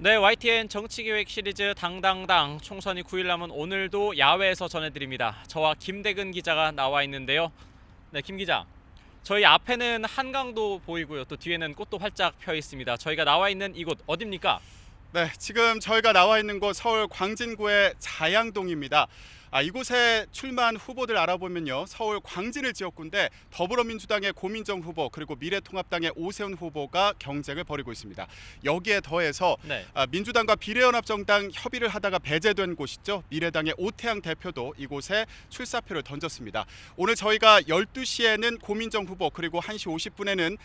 네, YTN 정치기획 시리즈 당당당 총선이 9일 남은 오늘도 야외에서 전해드립니다. 저와 김대근 기자가 나와 있는데요. 네, 김 기자. 저희 앞에는 한강도 보이고요. 또 뒤에는 꽃도 활짝 펴 있습니다. 저희가 나와 있는 이곳 어디입니까? 네, 지금 저희가 나와 있는 곳 서울 광진구의 자양동입니다. 이곳에 출마한 후보들 알아보면요, 서울 광진을 지역구인데 더불어민주당의 고민정 후보 그리고 미래통합당의 오세훈 후보가 경쟁을 벌이고 있습니다. 여기에 더해서 네. 민주당과 비례연합정당 협의를 하다가 배제된 곳이죠. 미래당의 오태양 대표도 이곳에 출사표를 던졌습니다. 오늘 저희가 12시에는 고민정 후보 그리고 1시 50분에는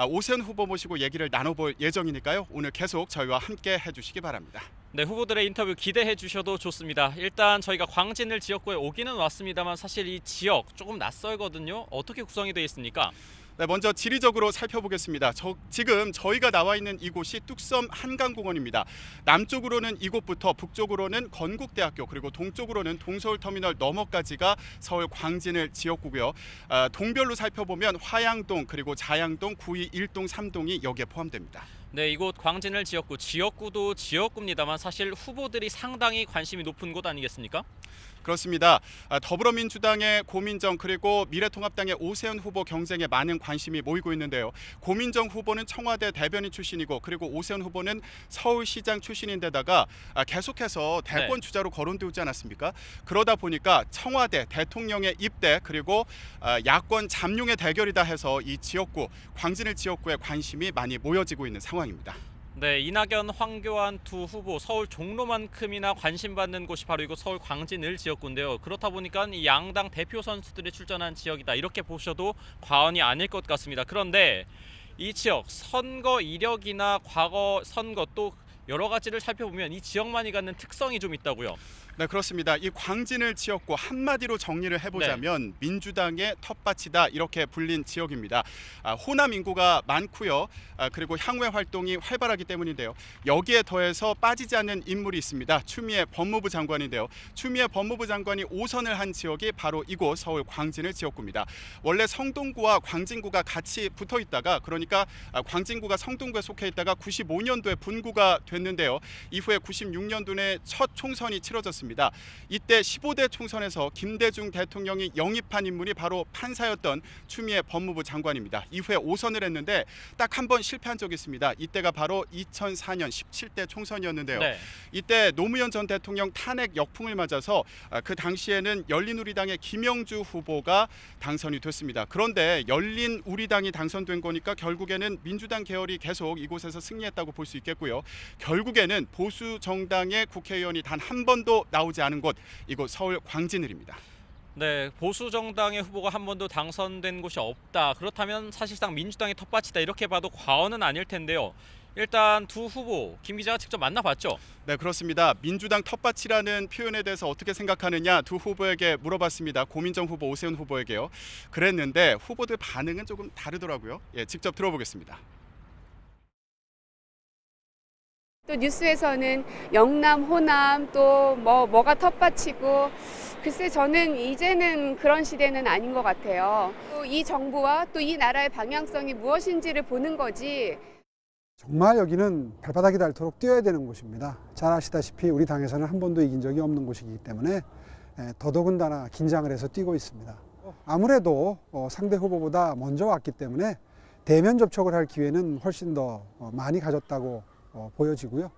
오세훈 후보 모시고 얘기를 나눠볼 예정이니까요. 오늘 계속 저희와 함께 해주시기 바랍니다. 네, 후보들의 인터뷰 기대해 주셔도 좋습니다. 일단 저희가 광진을 지역구에 오기는 왔습니다만 사실 이 지역 조금 낯설거든요. 어떻게 구성이 되어 있습니까? 네, 먼저 지리적으로 살펴보겠습니다. 지금 저희가 나와 있는 이곳이 뚝섬 한강공원입니다. 남쪽으로는 이곳부터 북쪽으로는 건국대학교 그리고 동쪽으로는 동서울터미널 너머까지가 서울 광진을 지역구고요. 동별로 살펴보면 화양동 그리고 자양동, 구이 1동, 3동이 여기에 포함됩니다. 네, 이곳 광진을 지역구, 지역구도 지역구입니다만 사실 후보들이 상당히 관심이 높은 곳 아니겠습니까? 그렇습니다. 더불어민주당의 고민정 그리고 미래통합당의 오세훈 후보 경쟁에 많은 관심이 모이고 있는데요. 고민정 후보는 청와대 대변인 출신이고 그리고 오세훈 후보는 서울시장 출신인데다가 계속해서 대권 주자로 거론되지 않았습니까? 그러다 보니까 청와대 대통령의 입대 그리고 야권 잠룡의 대결이다 해서 이 지역구, 광진을 지역구에 관심이 많이 모여지고 있는 상황입니다. 네, 이낙연, 황교안 두 후보 서울 종로만큼이나 관심받는 곳이 바로 이곳 서울 광진을 지역구인데요. 그렇다 보니까 이 양당 대표 선수들이 출전한 지역이다 이렇게 보셔도 과언이 아닐 것 같습니다. 그런데 이 지역 선거 이력이나 과거 선거 또 여러 가지를 살펴보면 이 지역만이 갖는 특성이 좀 있다고요. 네, 그렇습니다. 이 광진을 지역구 한마디로 정리를 해보자면 민주당의 텃밭이다 이렇게 불린 지역입니다. 호남 인구가 많고요. 그리고 향후의 활동이 활발하기 때문인데요. 여기에 더해서 빠지지 않는 인물이 있습니다. 추미애 법무부 장관인데요. 추미애 법무부 장관이 5선을 한 지역이 바로 이곳 서울 광진을 지역구입니다. 원래 성동구와 광진구가 같이 붙어 있다가 그러니까 광진구가 성동구에 속해 있다가 95년도에 분구가 됐는데요. 이후에 96년도에 첫 총선이 치러졌습니다. 이때 15대 총선에서 김대중 대통령이 영입한 인물이 바로 판사였던 추미애 법무부 장관입니다. 이후에 5선을 했는데 딱 한 번 실패한 적이 있습니다. 이때가 바로 2004년 17대 총선이었는데요. 네. 이때 노무현 전 대통령 탄핵 역풍을 맞아서 그 당시에는 열린우리당의 김영주 후보가 당선이 됐습니다. 그런데 열린우리당이 당선된 거니까 결국에는 민주당 계열이 계속 이곳에서 승리했다고 볼 수 있겠고요. 결국에는 보수 정당의 국회의원이 단 한 번도 나오지 않은 곳, 이곳 서울 광진을입니다. 네, 보수 정당의 후보가 한 번도 당선된 곳이 없다. 그렇다면 사실상 민주당의 텃밭이다 이렇게 봐도 과언은 아닐 텐데요. 일단 두 후보 김 기자가 직접 만나봤죠. 네, 그렇습니다. 민주당 텃밭이라는 표현에 대해서 어떻게 생각하느냐 두 후보에게 물어봤습니다. 고민정 후보, 오세훈 후보에게요. 그랬는데 후보들 반응은 조금 다르더라고요. 직접 들어보겠습니다. 또 뉴스에서는 영남, 호남 또 뭐가 텃밭이고 글쎄 저는 이제는 그런 시대는 아닌 것 같아요. 또 이 정부와 또 이 나라의 방향성이 무엇인지를 보는 거지. 정말 여기는 발바닥이 닳도록 뛰어야 되는 곳입니다. 잘 아시다시피 우리 당에서는 한 번도 이긴 적이 없는 곳이기 때문에 더더군다나 긴장을 해서 뛰고 있습니다. 아무래도 상대 후보보다 먼저 왔기 때문에 대면 접촉을 할 기회는 훨씬 더 많이 가졌다고 보여지고요.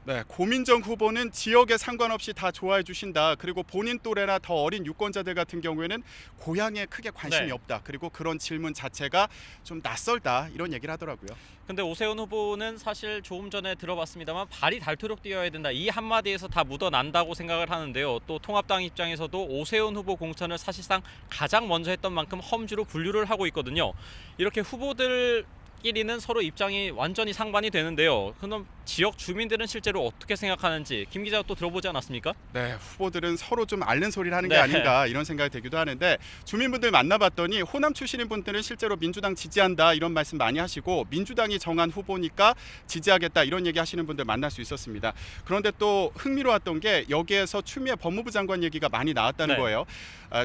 네, 고민정 후보는 지역에 상관없이 다 좋아해 주신다. 그리고 본인 또래나 더 어린 유권자들 같은 경우에는 고향에 크게 관심이 없다. 그리고 그런 질문 자체가 좀 낯설다. 이런 얘기를 하더라고요. 근데 오세훈 후보는 사실 조금 전에 들어봤습니다만 발이 닳도록 뛰어야 된다. 이 한마디에서 다 묻어난다고 생각을 하는데요. 또 통합당 입장에서도 오세훈 후보 공천을 사실상 가장 먼저 했던 만큼 험지로 분류를 하고 있거든요. 이렇게 후보들 끼리는 서로 입장이 완전히 상반이 되는데요. 그럼 지역 주민들은 실제로 어떻게 생각하는지 김 기자가 또 들어보지 않았습니까? 네, 후보들은 서로 좀 앓는 소리를 하는 게 네. 아닌가 이런 생각이 들기도 하는데 주민분들 만나봤더니 호남 출신인 분들은 실제로 민주당 지지한다 이런 말씀 많이 하시고 민주당이 정한 후보니까 지지하겠다 이런 얘기 하시는 분들 만날 수 있었습니다. 그런데 또 흥미로웠던 게 여기에서 추미애 법무부 장관 얘기가 많이 나왔다는 네. 거예요.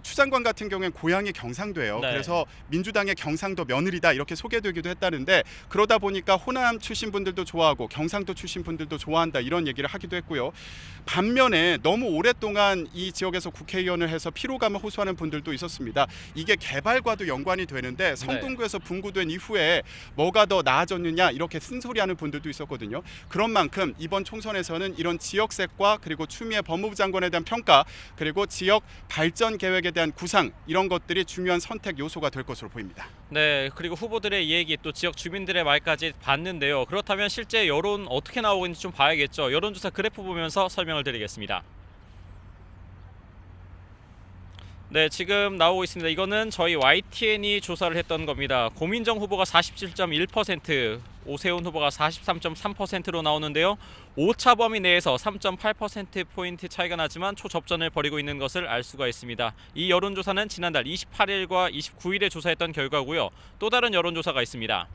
추 장관 같은 경우엔 고향이 경상도예요. 네. 그래서 민주당의 경상도 며느리다 이렇게 소개되기도 했다는데 그러다 보니까 호남 출신 분들도 좋아하고 경상도 출신 분들도 좋아한다 이런 얘기를 하기도 했고요. 반면에 너무 오랫동안 이 지역에서 국회의원을 해서 피로감을 호소하는 분들도 있었습니다. 이게 개발과도 연관이 되는데 성동구에서 분구된 이후에 뭐가 더 나아졌느냐 이렇게 쓴소리하는 분들도 있었거든요. 그런 만큼 이번 총선에서는 이런 지역색과 그리고 추미애 법무부 장관에 대한 평가 그리고 지역 발전 계획에 대한 구상 이런 것들이 중요한 선택 요소가 될 것으로 보입니다. 네, 그리고 후보들의 얘기 또 지역 주민들의 말까지 봤는데요. 그렇다면 실제 여론 어떻게 나오고 있는지 좀 봐야겠죠. 여론조사 그래프 보면서 설명을 드리겠습니다. 네, 지금 나오고 있습니다. 이거는 저희 YTN이 조사를 했던 겁니다. 고민정 후보가 47.1%, 오세훈 후보가 43.3%로 나오는데요. 오차 범위 내에서 3.8%포인트 차이가 나지만 초접전을 벌이고 있는 것을 알 수가 있습니다. 이 여론조사는 지난달 28일과 29일에 조사했던 결과고요. 또 다른 여론조사가 있습니다.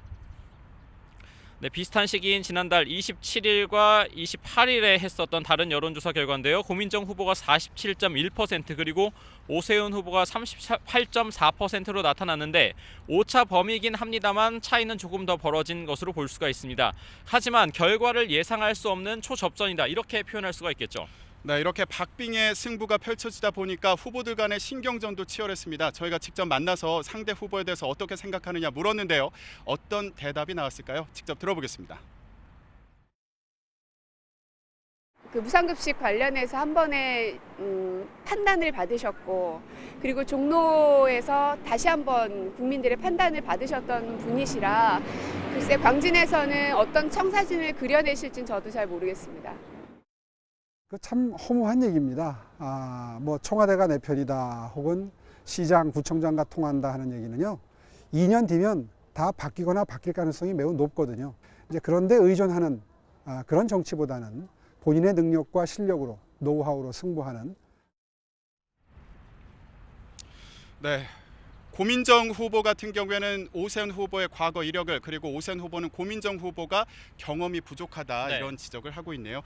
네, 비슷한 시기인 지난달 27일과 28일에 했었던 다른 여론조사 결과인데요. 고민정 후보가 47.1% 그리고 오세훈 후보가 38.4%로 나타났는데 오차 범위이긴 합니다만 차이는 조금 더 벌어진 것으로 볼 수가 있습니다. 하지만 결과를 예상할 수 없는 초접전이다 이렇게 표현할 수가 있겠죠. 네, 이렇게 박빙의 승부가 펼쳐지다 보니까 후보들 간의 신경전도 치열했습니다. 저희가 직접 만나서 상대 후보에 대해서 어떻게 생각하느냐 물었는데요. 어떤 대답이 나왔을까요? 직접 들어보겠습니다. 그 무상급식 관련해서 한 번에 판단을 받으셨고 그리고 종로에서 다시 한번 국민들의 판단을 받으셨던 분이시라 글쎄 광진에서는 어떤 청사진을 그려내실진 저도 잘 모르겠습니다. 그 참 허무한 얘기입니다. 뭐 청와대가 내 편이다 혹은 시장, 구청장과 통한다 하는 얘기는요. 2년 뒤면 다 바뀌거나 바뀔 가능성이 매우 높거든요. 이제 그런데 의존하는 그런 정치보다는 본인의 능력과 실력으로 노하우로 승부하는. 네. 고민정 후보 같은 경우에는 오세훈 후보의 과거 이력을 그리고 오세훈 후보는 고민정 후보가 경험이 부족하다 네. 이런 지적을 하고 있네요.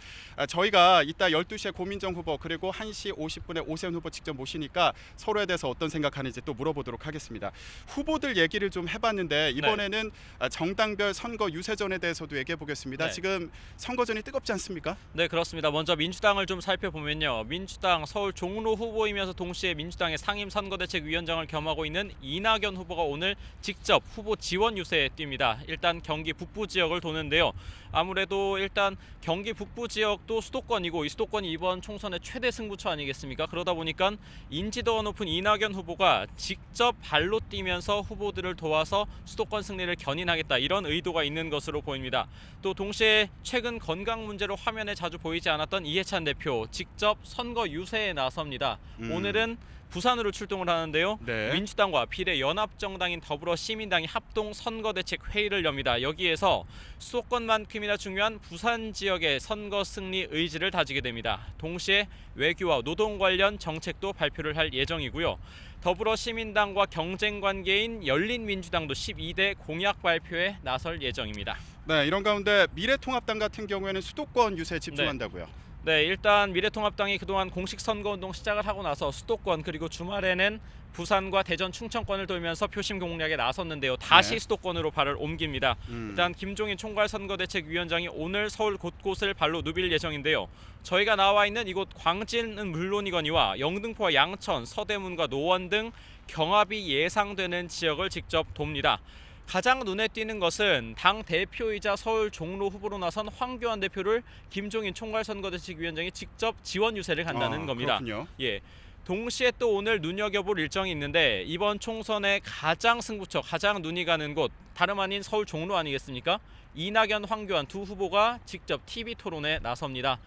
저희가 이따 12시에 고민정 후보 그리고 1시 50분에 오세훈 후보 직접 모시니까 서로에 대해서 어떤 생각하는지 또 물어보도록 하겠습니다. 후보들 얘기를 좀 해봤는데 이번에는 정당별 선거 유세전에 대해서도 얘기해 보겠습니다. 네. 지금 선거전이 뜨겁지 않습니까? 네, 그렇습니다. 먼저 민주당을 좀 살펴보면요. 민주당 서울 종로 후보이면서 동시에 민주당의 상임선거대책위원장을 겸하고 있는 이낙연 후보가 오늘 직접 후보 지원 유세에 뜁니다. 일단 경기 북부 지역을 도는데요. 아무래도 일단 경기 북부 지역도 수도권이고 이 수도권이 이번 총선의 최대 승부처 아니겠습니까? 그러다 보니까 인지도가 높은 이낙연 후보가 직접 발로 뛰면서 후보들을 도와서 수도권 승리를 견인하겠다 이런 의도가 있는 것으로 보입니다. 또 동시에 최근 건강 문제로 화면에 자주 보이지 않았던 이해찬 대표 직접 선거 유세에 나섭니다. 오늘은 부산으로 출동을 하는데요. 네. 민주당과 비례연합정당인 더불어시민당이 합동 선거대책 회의를 엽니다. 여기에서 수도권만큼이나 중요한 부산 지역의 선거 승리 의지를 다지게 됩니다. 동시에 외교와 노동 관련 정책도 발표를 할 예정이고요. 더불어시민당과 경쟁 관계인 열린민주당도 12대 공약 발표에 나설 예정입니다. 네, 이런 가운데 미래통합당 같은 경우에는 수도권 유세에 집중한다고요. 네, 일단 미래통합당이 그동안 공식 선거운동 시작을 하고 나서 수도권 그리고 주말에는 부산과 대전, 충청권을 돌면서 표심 공략에 나섰는데요. 다시 네. 수도권으로 발을 옮깁니다. 일단 김종인 총괄선거대책위원장이 오늘 서울 곳곳을 발로 누빌 예정인데요. 저희가 나와 있는 이곳 광진은 물론이거니와 영등포와 양천, 서대문과 노원 등 경합이 예상되는 지역을 직접 돕니다. 가장 눈에 띄는 것은 당 대표이자 서울 종로 후보로 나선 황교안 대표를 김종인 총괄선거대책위원장이 직접 지원 유세를 간다는 겁니다. 그렇군요. 예. 동시에 또 오늘 눈여겨볼 일정이 있는데 이번 총선의 가장 승부처, 가장 눈이 가는 곳 다름 아닌 서울 종로 아니겠습니까? 이낙연, 황교안 두 후보가 직접 TV 토론에 나섭니다.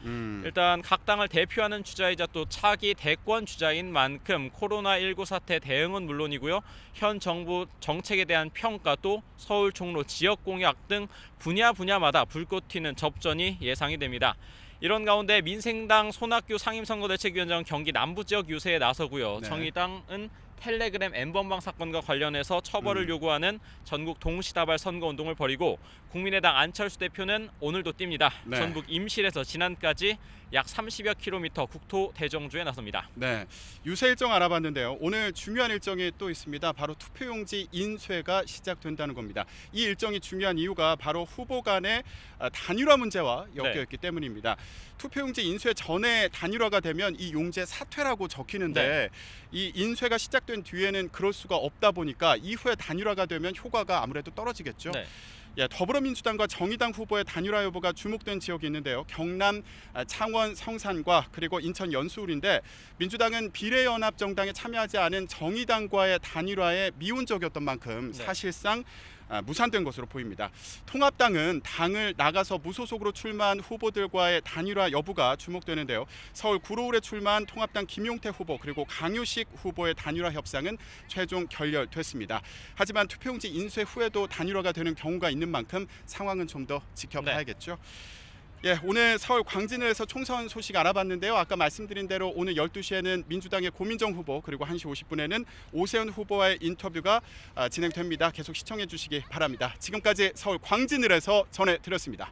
일단 각 당을 대표하는 주자이자 또 차기 대권 주자인 만큼 코로나19 사태 대응은 물론이고요. 현 정부 정책에 대한 평가 또 서울 종로 지역 공약 등 분야마다 불꽃 튀는 접전이 예상이 됩니다. 이런 가운데 민생당 손학규 상임선거대책위원장은 경기 남부지역 유세에 나서고요. 네. 정의당은 텔레그램 N번방 사건과 관련해서 처벌을 요구하는 전국 동시다발 선거운동을 벌이고 국민의당 안철수 대표는 오늘도 뜁니다. 네. 전북 임실에서 진안까지 약 30여 킬로미터 국토 대정주에 나섭니다. 네, 유세 일정 알아봤는데요. 오늘 중요한 일정이 또 있습니다. 바로 투표용지 인쇄가 시작된다는 겁니다. 이 일정이 중요한 이유가 바로 후보 간의 단일화 문제와 엮여있기 때문입니다. 투표용지 인쇄 전에 단일화가 되면 이 용지에 사퇴라고 적히는데 이 인쇄가 시작된 뒤에는 그럴 수가 없다 보니까 이후에 단일화가 되면 효과가 아무래도 떨어지겠죠. 네. 예, 더불어민주당과 정의당 후보의 단일화 여부가 주목된 지역이 있는데요. 경남 창원 성산과 그리고 인천 연수울인데 민주당은 비례연합정당에 참여하지 않은 정의당과의 단일화에 미온적이었던 만큼 네. 사실상 무산된 것으로 보입니다. 통합당은 당을 나가서 무소속으로 출마한 후보들과의 단일화 여부가 주목되는데요. 서울 구로울에 출마한 통합당 김용태 후보 그리고 강효식 후보의 단일화 협상은 최종 결렬됐습니다. 하지만 투표용지 인쇄 후에도 단일화가 되는 경우가 있는 만큼 상황은 좀 더 지켜봐야겠죠. 예, 오늘 서울 광진을에서 총선 소식 알아봤는데요. 아까 말씀드린 대로 오늘 12시에는 민주당의 고민정 후보 그리고 1시 50분에는 오세훈 후보와의 인터뷰가 진행됩니다. 계속 시청해 주시기 바랍니다. 지금까지 서울 광진을에서 전해드렸습니다.